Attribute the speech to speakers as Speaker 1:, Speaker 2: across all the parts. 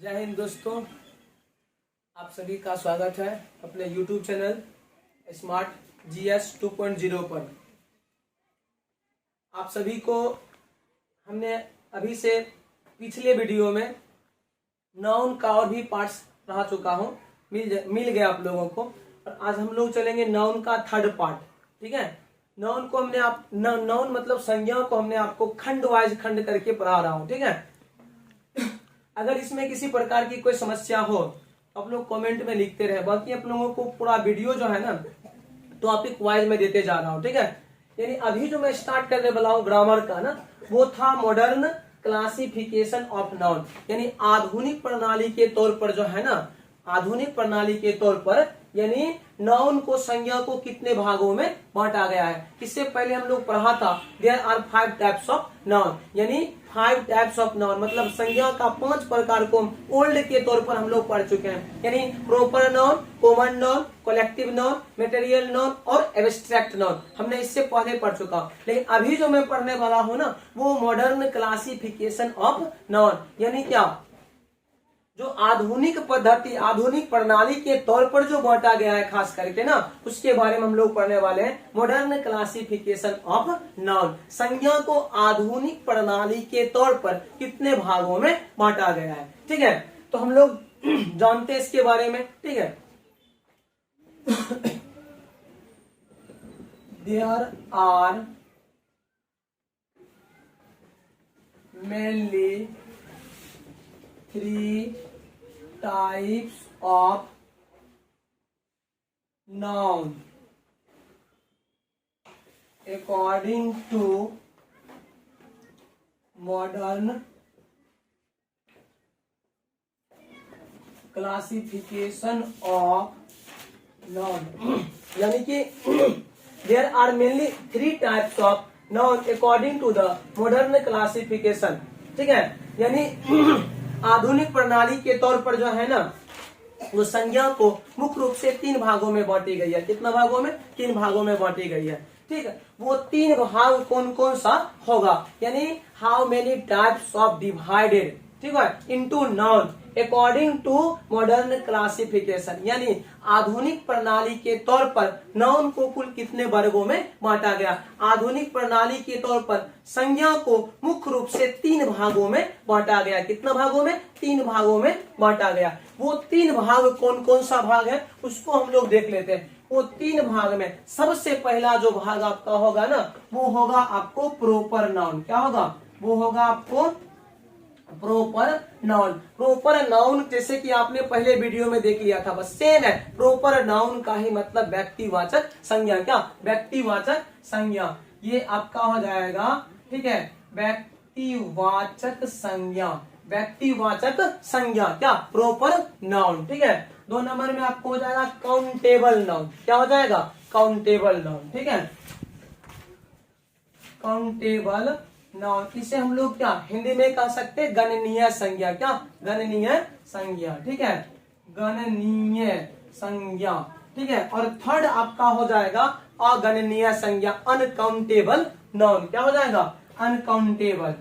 Speaker 1: जय हिंद दोस्तों, आप सभी का स्वागत है अपने YouTube चैनल स्मार्ट GS 2.0 पर। आप सभी को हमने अभी से पिछले वीडियो में नाउन का और भी पार्ट्स पढ़ा चुका हूँ, मिल गया आप लोगों को। और आज हम लोग चलेंगे नाउन का थर्ड पार्ट। ठीक है, नाउन को हमने नाउन मतलब संज्ञा को हमने आपको खंड वाइज खंड करके पढ़ा रहा हूँ। ठीक है, अगर इसमें किसी प्रकार की कोई समस्या हो तो आप लोग कमेंट में लिखते रहे। बाकी आप लोगों को पूरा वीडियो जो है ना टॉपिक वाइज में देते जा रहा हूँ। ठीक है, यानी अभी जो मैं स्टार्ट करने वाला हूँ ग्रामर का ना, वो था मॉडर्न क्लासिफिकेशन ऑफ नाउन, यानी आधुनिक प्रणाली के तौर पर जो है ना, आधुनिक प्रणाली के तौर पर यानी नाउन को संज्ञा को कितने भागों में बांटा गया है। इससे पहले हम लोग पढ़ा था there are 5 types of noun, यानी 5 टाइप्स ऑफ नाउन मतलब संज्ञा का 5 प्रकार को ओल्ड के तौर पर हम लोग पढ़ चुके हैं, यानी proper noun, common noun, collective noun, material noun और एब्स्ट्रैक्ट नाउन हमने इससे पहले पढ़ चुका। लेकिन अभी जो मैं पढ़ने वाला हूँ ना, वो मॉडर्न क्लासिफिकेशन ऑफ नाउन, यानी क्या, जो आधुनिक पद्धति आधुनिक प्रणाली के तौर पर जो बांटा गया है खास करके ना, उसके बारे में हम लोग पढ़ने वाले हैं। मॉडर्न क्लासिफिकेशन ऑफ नाउन, संज्ञा को आधुनिक प्रणाली के तौर पर कितने भागों में बांटा गया है। ठीक है, तो हम लोग जानते हैं इसके बारे में। ठीक है, there are mainly 3 types of noun according to modern classification of noun यानी कि there are mainly 3 types of noun according to the modern classification। ठीक है, यानी आधुनिक प्रणाली के तौर पर जो है ना, वो संज्ञा को मुख्य रूप से 3 भागों में बांटी गई है। कितना भागों में? 3 भागों में बांटी गई है। ठीक है, वो 3 भाग कौन कौन सा होगा, यानी how many types of divided, ठीक है, into noun according to modern classification, यानी आधुनिक प्रणाली के तौर पर नाउन को कुल कितने वर्गों में बांटा गया। आधुनिक प्रणाली के तौर पर संज्ञा को मुख्य रूप से 3 भागों में बांटा गया। कितना भागों में? 3 भागों में बांटा गया। वो 3 भाग कौन कौन सा भाग है उसको हम लोग देख लेते हैं। वो 3 भाग में सबसे पहला जो भाग आपका होगा ना, वो होगा आपको प्रॉपर नाउन। क्या होगा? वो होगा आपको प्रॉपर नाउन। प्रॉपर नाउन जैसे कि आपने पहले वीडियो में देख लिया था, बस सेम है। प्रॉपर नाउन का ही मतलब व्यक्तिवाचक संज्ञा। क्या? व्यक्तिवाचक संज्ञा। ये आपका हो जाएगा, ठीक है, व्यक्तिवाचक संज्ञा। व्यक्तिवाचक संज्ञा क्या? Proper noun. ठीक है, 2 नंबर में आपको हो जाएगा काउंटेबल नाउन। क्या हो जाएगा? Countable noun. ठीक है, काउंटेबल नाउन, इसे हम लोग क्या हिंदी में कह सकते हैं? गणनीय संज्ञा। क्या? गणनीय संज्ञा। ठीक है, गणनीय संज्ञा। ठीक है, और थर्ड आपका हो जाएगा अगणनीय संज्ञा, अनकाउंटेबल नाउन। क्या हो जाएगा? अनकाउंटेबल,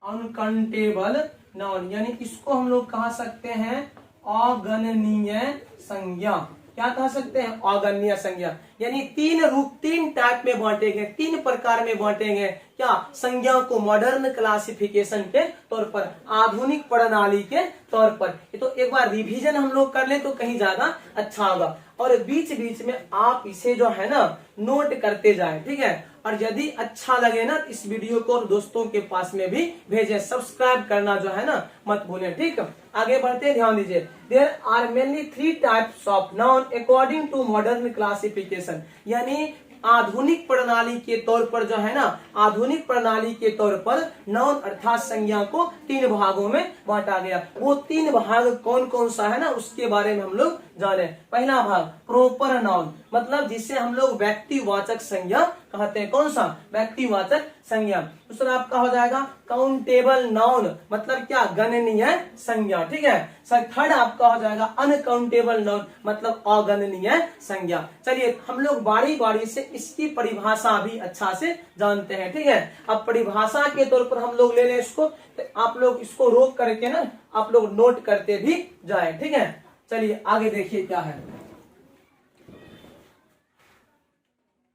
Speaker 1: अनकाउंटेबल नाउन, यानी इसको हम लोग कह सकते हैं अगणनीय संज्ञा। क्या कह सकते हैं? अगणनीय संज्ञा। यानी 3 रूप 3 टाइप में बांटेंगे, 3 प्रकार में बांटेंगे। क्या? संज्ञा को मॉडर्न क्लासिफिकेशन के तौर पर, आधुनिक प्रणाली के तौर पर। ये तो एक बार रिवीजन हम लोग कर ले तो कहीं ज्यादा अच्छा होगा, और बीच बीच में आप इसे जो है ना नोट करते जाएं। ठीक है, और यदि अच्छा लगे ना इस वीडियो को और दोस्तों के पास में भी भेजें। सब्सक्राइब करना जो है ना मत भूलें। ठीक है, आगे बढ़ते हैं, ध्यान दीजिए। There are mainly 3 types of noun according to modern classification, यानी आधुनिक प्रणाली के तौर पर जो है ना, आधुनिक प्रणाली के तौर पर नाउन अर्थात संज्ञा को 3 भागों में बांटा गया। वो 3 भाग कौन कौन सा है ना, उसके बारे में हम लोग जाने। पहला भाग प्रॉपर नाउन, मतलब जिसे हम लोग व्यक्तिवाचक संज्ञा कहते हैं। कौन सा? व्यक्तिवाचक संज्ञा। दूसरा आपका हो जाएगा काउंटेबल नाउन, मतलब क्या? गणनीय संज्ञा। ठीक है। थर्ड आपका हो जाएगा अनकाउंटेबल नाउन, मतलब अगणनीय संज्ञा। चलिए हम लोग बारी बारी से इसकी परिभाषा भी अच्छा से जानते हैं। ठीक है। अब परिभाषा के तौर पर हम लोग ले लें इसको, तो आप लोग इसको रोक करके ना आप लोग नोट करते भी जाए। ठीक है। चलिए आगे देखिए क्या है।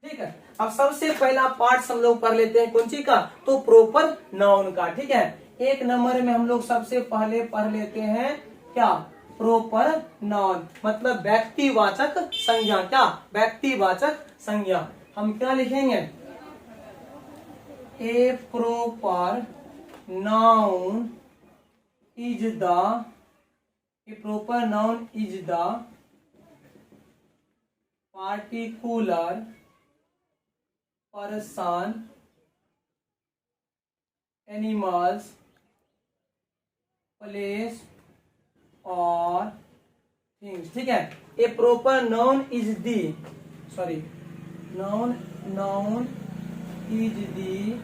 Speaker 1: ठीक है। अब सबसे पहला पार्ट हम लोग पढ़ लेते हैं कौन सी का? तो प्रोपर नाउन का। ठीक है। एक नंबर में हम लोग सबसे पहले पढ़ लेते हैं क्या? प्रोपर नाउन, मतलब व्यक्तिवाचक संज्ञा। क्या? व्यक्तिवाचक संज्ञा। हम क्या लिखेंगे? A proper noun is the particular person, animals, place or things। ठीक है। A proper noun is the noun is the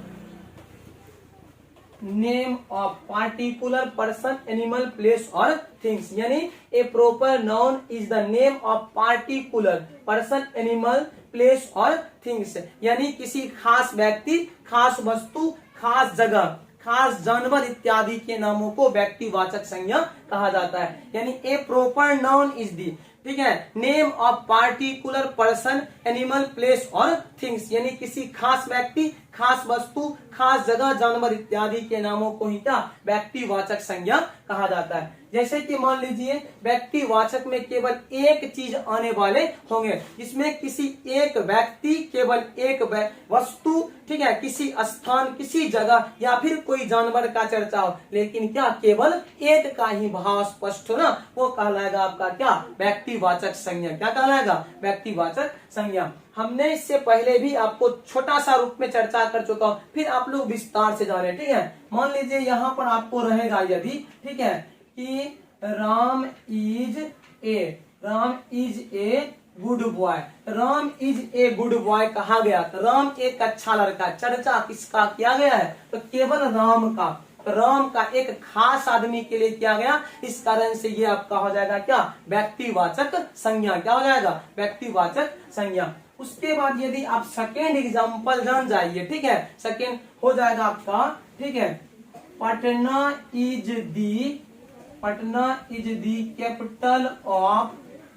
Speaker 1: name of particular person, animal, place और थिंग्स। यानी a proper noun is the name of particular person, animal, place और things. यानी किसी खास व्यक्ति, खास वस्तु, खास जगह, खास जानवर इत्यादि के नामों को व्यक्तिवाचक संज्ञा कहा जाता है। यानी ए प्रॉपर नाउन इज दी, ठीक है, name of particular person, animal, place और थिंग्स। यानी किसी खास व्यक्ति, खास वस्तु, खास जगह, जानवर इत्यादि के नामों को ही क्या? व्यक्तिवाचक संज्ञा कहा जाता है। जैसे कि मान लीजिए व्यक्तिवाचक में केवल एक चीज आने वाले होंगे, जिसमें किसी एक व्यक्ति, केवल एक वस्तु, ठीक है, किसी स्थान, किसी जगह या फिर कोई जानवर का चर्चा हो, लेकिन क्या केवल एक का ही भाव स्पष्ट हो ना, वो कहलाएगा आपका क्या? व्यक्तिवाचक संज्ञा। क्या कहलाएगा? व्यक्तिवाचक संज्ञा। हमने इससे पहले भी आपको छोटा सा रूप में चर्चा कर चुका हूं, फिर आप लोग विस्तार से जाने। ठीक है। मान लीजिए यहाँ पर आपको रहेगा यदि, ठीक है, कि Ram is a good boy. Ram is a good boy कहा गया, तो राम एक अच्छा लड़का, चर्चा किसका किया गया है? तो केवल राम का, राम का एक खास आदमी के लिए किया गया। इस कारण से ये आपका हो जाएगा क्या? व्यक्तिवाचक संज्ञा। क्या हो जाएगा? व्यक्तिवाचक संज्ञा। उसके बाद यदि आप सेकेंड एग्जाम्पल जान जाइए, ठीक है, सेकेंड हो जाएगा आपका, ठीक है, Patna is the capital of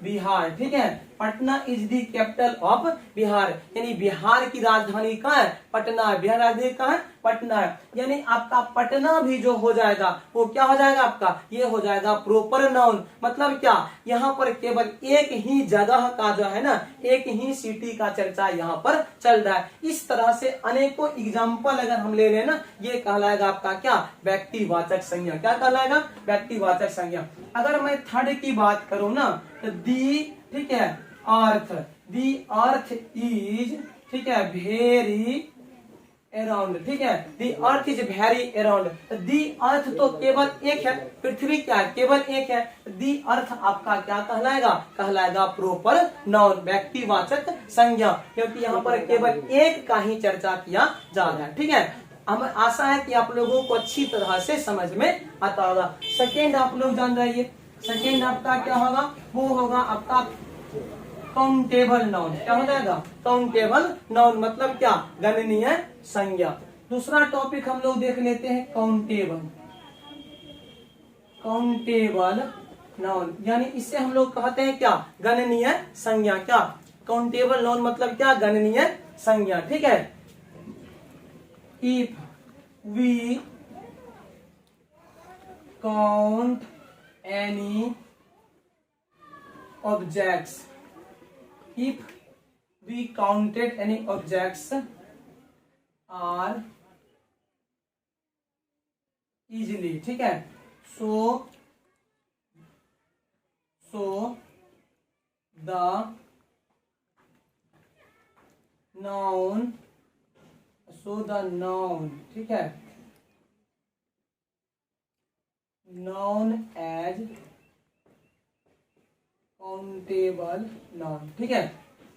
Speaker 1: Bihar. ठीक है। Patna is the capital of Bihar, यानी बिहार की राजधानी कहाँ है? पटना है। बिहार राजधानी कहाँ है? पटना है। यानी आपका पटना भी जो हो जाएगा वो क्या हो जाएगा आपका? ये हो जाएगा प्रॉपर नाउन। मतलब क्या? यहाँ पर केवल एक ही जगह का जो है ना, एक ही सिटी का चर्चा यहाँ पर चल रहा है। इस तरह से अनेकों एग्जाम्पल अगर हम ले लेना, ये कहलाएगा आपका क्या? व्यक्तिवाचक संज्ञा। क्या कहलाएगा? व्यक्तिवाचक संज्ञा। अगर मैं थर्ड की बात करूं ना, तो दी, ठीक है, अर्थ इज, ठीक है, वेरी अराउंड। ठीक है। दी अर्थ इज वेरी अराउंड। दी अर्थ तो केवल एक है, पृथ्वी क्या है? केवल एक है। दी अर्थ आपका क्या कहलाएगा? कहलाएगा प्रॉपर नाउन, व्यक्तिवाचक संज्ञा, क्योंकि यहाँ पर केवल एक का ही चर्चा किया जा रहा है। ठीक है। हमें आशा है कि आप लोगों को अच्छी तरह से समझ में आता होगा। सेकेंड आप लोग जान जाइए, सेकेंड आपका क्या होगा? वो होगा आपका काउंटेबल नाउन। क्या हो जाएगा? काउंटेबल नाउन, मतलब क्या? गणनीय संज्ञा। दूसरा टॉपिक हम लोग देख लेते हैं, काउंटेबल नाउन, यानी इससे हम लोग कहते हैं क्या? गणनीय संज्ञा। क्या? काउंटेबल नाउन मतलब क्या? गणनीय संज्ञा। ठीक है। If we count any objects, if we counted any objects are easily, ठीक है, so the noun, ठीक है, noun as काउंटेबल नाउन। ठीक है।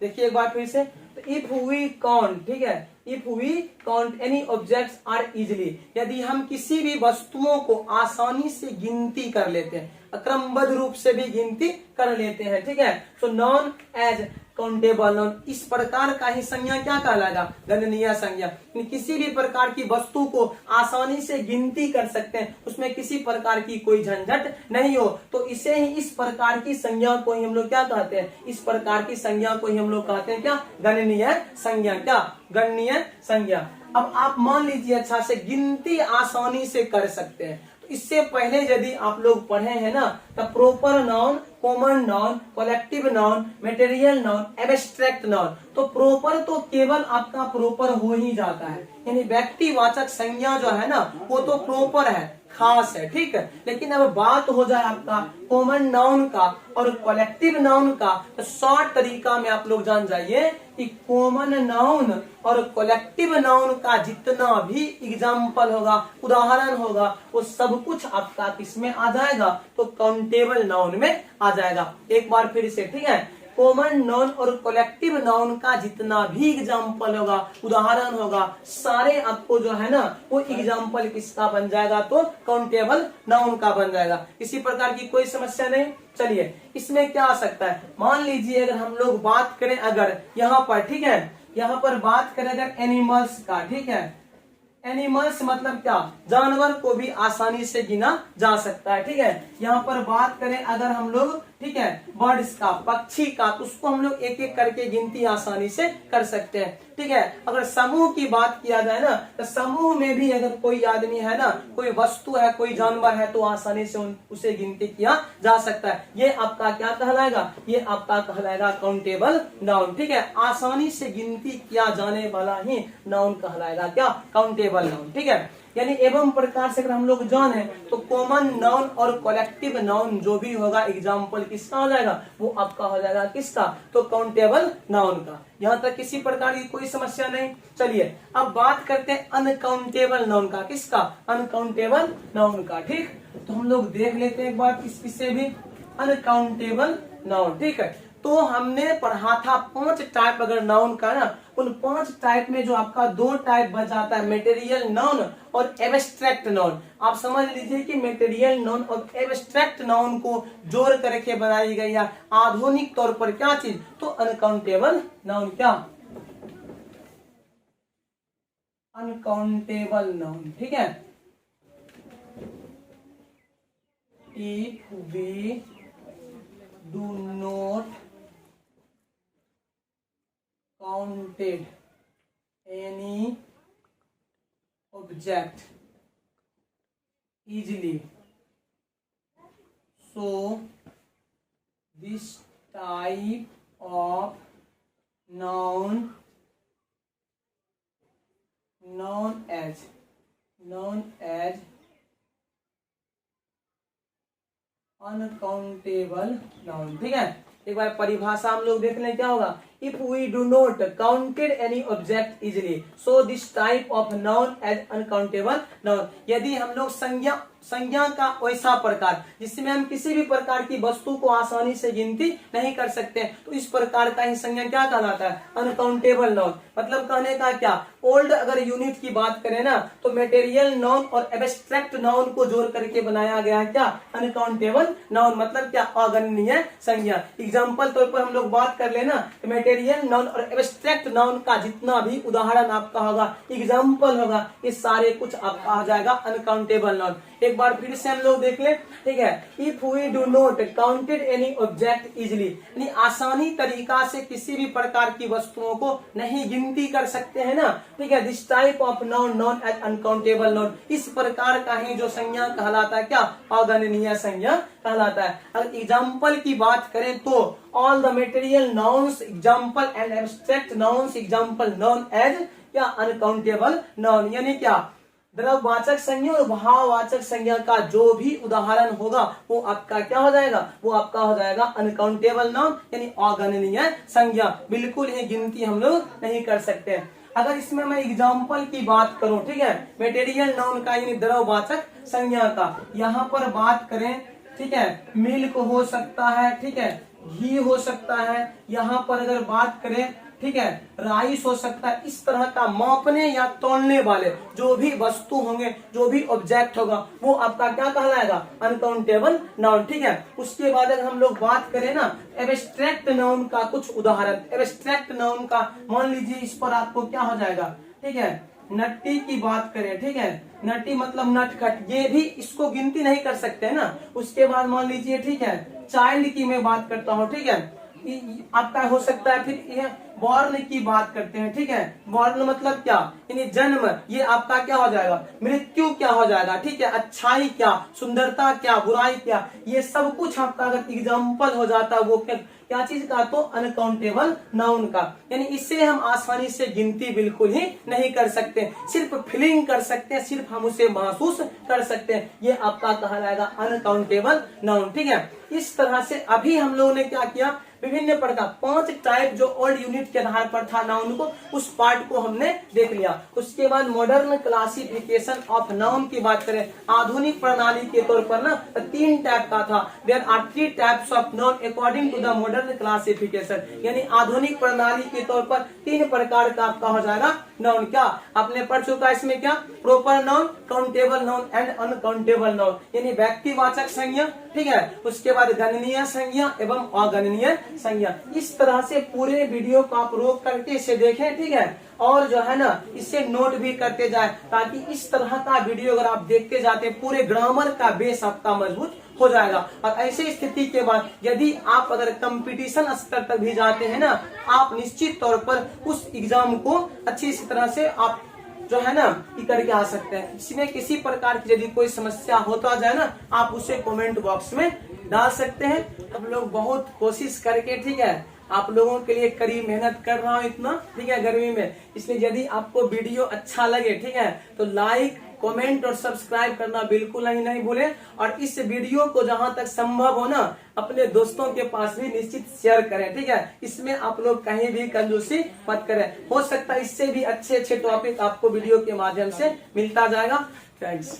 Speaker 1: देखिए एक बार फिर से, तो इफ वी काउंट, ठीक है, if we count any objects are easily, यदि हम किसी भी वस्तुओं को आसानी से गिनती कर लेते हैं, क्रमबद्ध रूप से भी गिनती कर लेते हैं, ठीक है, so known as countable noun, इस प्रकार का ही संज्ञा क्या कहलाएगा, गणनीय संज्ञा। किसी भी प्रकार की वस्तु को आसानी से गिनती कर सकते हैं, उसमें किसी प्रकार की कोई झंझट नहीं हो, तो इसे ही इस प्रकार की संज्ञा को ही हम लोग क्या कहते हैं, इस प्रकार की संज्ञा को ही हम लोग कहते हैं क्या, गणनीय संज्ञा, क्या, गणनीय संज्ञा। अब आप मान लीजिए अच्छा से गिनती आसानी से कर सकते हैं, तो इससे पहले यदि आप लोग पढ़े हैं ना, तो proper noun, common noun, collective noun, material noun, abstract noun, तो प्रॉपर तो केवल आपका प्रॉपर हो ही जाता है, यानी व्यक्तिवाचक संज्ञा जो है ना वो तो प्रॉपर है, खास है, ठीक है। लेकिन अब बात हो जाए आपका कॉमन नाउन का और कलेक्टिव नाउन का, तो शॉर्ट तरीका में आप लोग जान जाइए कि कॉमन नाउन और कलेक्टिव नाउन का जितना भी एग्जाम्पल होगा, उदाहरण होगा, वो सब कुछ आपका किसमें आ जाएगा, तो काउंटेबल नाउन में आ जाएगा। एक बार फिर से, ठीक है, कॉमन नाउन और कलेक्टिव नाउन का जितना भी एग्जाम्पल होगा, उदाहरण होगा, सारे आपको जो है ना वो एग्जाम्पल किसका बन जाएगा, तो काउंटेबल नाउन का बन जाएगा। किसी प्रकार की कोई समस्या नहीं। चलिए इसमें क्या आ सकता है, मान लीजिए अगर हम लोग बात करें अगर यहाँ पर, ठीक है, यहाँ पर बात करें अगर एनिमल्स का, ठीक है, एनिमल्स मतलब क्या, जानवर को भी आसानी से गिना जा सकता है, ठीक है। यहाँ पर बात करें अगर हम लोग, ठीक है, बर्ड्स का, पक्षी का, तो उसको हम लोग एक एक करके गिनती आसानी से कर सकते हैं, ठीक है। अगर समूह की बात किया जाए ना, तो समूह में भी अगर कोई आदमी है ना, कोई वस्तु है, कोई जानवर है, तो आसानी से उसे गिनती किया जा सकता है। ये आपका क्या कहलाएगा, ये आपका कहलाएगा काउंटेबल नाउन, ठीक है, आसानी से गिनती किया जाने वाला ही नाउन कहलाएगा क्या, काउंटेबल नाउन, ठीक है। यानी एवं प्रकार से अगर हम लोग जाने तो कॉमन नाउन और कलेक्टिव नाउन जो भी होगा एग्जाम्पल किसका हो जाएगा, वो आपका हो जाएगा किसका, तो काउंटेबल नाउन का। यहाँ तक किसी प्रकार की कोई समस्या नहीं। चलिए अब बात करते हैं अनकाउंटेबल नाउन का, किसका, अनकाउंटेबल नाउन का, ठीक। तो हम लोग देख लेते हैं एक बार इससे भी, अनकाउंटेबल नाउन, ठीक है। तो हमने पढ़ा था 5 टाइप अगर नाउन का ना, उन 5 टाइप में जो आपका 2 टाइप बच जाता है, मटेरियल नाउन और एब्स्ट्रैक्ट नाउन। आप समझ लीजिए कि मटेरियल नाउन और एब्स्ट्रैक्ट नाउन को जोड़ करके बनाई गई है आधुनिक तौर पर क्या चीज, तो अनकाउंटेबल नाउन, क्या, अनकाउंटेबल नाउन, ठीक है। If we do not counted any object easily, so this type of noun known as uncountable noun, ठीक है। एक बार परिभाषा हम लोग देख लें क्या होगा, if we do not counted any object easily, so this type of noun as uncountable noun. यदि हम लोग संज्ञा का वैसा प्रकार जिसमें हम किसी भी प्रकार की वस्तु को आसानी से गिनती नहीं कर सकते, तो इस प्रकार का ही संज्ञा क्या कहलाता है, अनकाउंटेबल नाउन। मतलब कहने का क्या, ओल्ड अगर यूनिट की बात करें ना, तो मटेरियल नाउन और एब्स्ट्रैक्ट नाउन को जोड़ करके बनाया गया है क्या, अनकाउंटेबल नाउन। मतलब क्या, अगणनीय संज्ञा। एग्जाम्पल तौर पर हम लोग बात कर लेना, तो मटेरियल नाउन और एब्स्ट्रैक्ट नाउन का जितना भी उदाहरण आपका होगा, एग्जाम्पल होगा, ये सारे कुछ आपका आ जाएगा अनकाउंटेबल नाउन। एक बार फिर से हम लोग देख ले, ठीक है, if we do not counted any object easily, यानी आसानी तरीका से किसी भी प्रकार की वस्तुओं को नहीं गिनती कर सकते हैं ना, ठीक है, this type of noun known as uncountable noun, इस प्रकार का ही जो संज्ञा कहलाता है क्या, अगणनीय संज्ञा कहलाता है। अगर एग्जाम्पल की बात करें तो all the material nouns example and abstract nouns example known as क्या, अनकाउंटेबल नाउन। यानी क्या, द्रववाचक संज्ञा और भाववाचक संज्ञा का जो भी उदाहरण होगा वो आपका क्या हो जाएगा, वो आपका हो जाएगा अनकाउंटेबल नाउन, यानी अगणनीय संज्ञा। बिल्कुल ही गिनती हम लोग नहीं कर सकते। अगर इसमें मैं एग्जाम्पल की बात करूं, ठीक है, मटेरियल नाउन का यानी द्रववाचक संज्ञा का, यहाँ पर बात करें, ठीक है, मिल्क हो सकता है, ठीक है, घी हो सकता है। यहाँ पर अगर बात करें ठीक है, राइस हो सकता है। इस तरह का मापने या तोलने वाले जो भी वस्तु होंगे, जो भी ऑब्जेक्ट होगा, वो आपका क्या कहलाएगा, अनकाउंटेबल नाउन। ठीक है, उसके बाद अगर हम लोग बात करें ना एब्स्ट्रैक्ट नाउन का कुछ उदाहरण, एब्स्ट्रैक्ट नाउन का मान लीजिए इस पर आपको क्या हो जाएगा, ठीक है, नट्टी की बात करें, ठीक है, नट्टी मतलब नटखट, ये भी इसको गिनती नहीं कर सकते है ना। उसके बाद मान लीजिए, ठीक है, चाइल्ड की मैं बात करता हूँ, ठीक है, आपका हो सकता है। फिर ये बॉर्न की बात करते हैं, ठीक है, बॉर्न मतलब क्या, यानी जन्म, ये आपका क्या हो जाएगा, मृत्यु क्या हो जाएगा, ठीक है, अच्छाई क्या, सुंदरता क्या, बुराई क्या, ये सब कुछ आपका अगर एग्जाम्पल हो जाता है वो क्या चीज का, तो अनकाउंटेबल नाउन का। यानी इससे हम आसानी से गिनती बिल्कुल ही नहीं कर सकते, सिर्फ फीलिंग कर सकते हैं, सिर्फ हम उसे महसूस कर सकते हैं, ये आपका कहलाएगा अनकाउंटेबल नाउन। ठीक है, इस तरह से अभी हम लोगों ने क्या किया, विभिन्न प्रकार 5 टाइप जो ओल्ड यूनिट के आधार पर था नाउन को, उस पार्ट को हमने देख लिया। उसके बाद मॉडर्न क्लासिफिकेशन ऑफ नाउन की बात करें, आधुनिक प्रणाली के तौर पर ना 3 टाइप का था। There are 3 types of noun according to the modern classification, यानी आधुनिक प्रणाली के तौर पर 3 प्रकार का आपका हो जाएगा नाउन। क्या आपने पढ़ चुका है इसमें, क्या proper noun, countable noun and uncountable noun, यानी व्यक्तिवाचक संज्ञा, ठीक है, उसके बाद गणनीय संज्ञा एवं अगणनीय संज्ञा। इस तरह से पूरे वीडियो को आप रोक करके इसे देखें, ठीक है, और जो है ना इसे नोट भी करते जाए, ताकि इस तरह का वीडियो अगर आप देखते जाते पूरे ग्रामर का बेस आपका मजबूत हो जाएगा। और ऐसे स्थिति के बाद यदि आप अगर कंपटीशन स्तर तक भी जाते हैं ना, आप निश्चित तौर पर उस एग्जाम को अच्छी तरह से आप जो है ना करके आ सकते हैं। इसमें किसी प्रकार की यदि कोई समस्या होता जाए ना, आप उसे कमेंट बॉक्स में डाल सकते हैं। हम लोग बहुत कोशिश करके, ठीक है, आप लोगों के लिए कड़ी मेहनत कर रहा हूँ इतना, ठीक है, गर्मी में। इसलिए यदि आपको वीडियो अच्छा लगे, ठीक है, तो लाइक, कमेंट और सब्सक्राइब करना बिल्कुल नहीं भूलें। और इस वीडियो को जहां तक संभव हो ना अपने दोस्तों के पास भी निश्चित शेयर करें, ठीक है। इसमें आप लोग कहीं भी कंजूसी मत करें, हो सकता है इससे भी अच्छे टॉपिक आपको वीडियो के माध्यम से मिलता जाएगा। थैंक्स।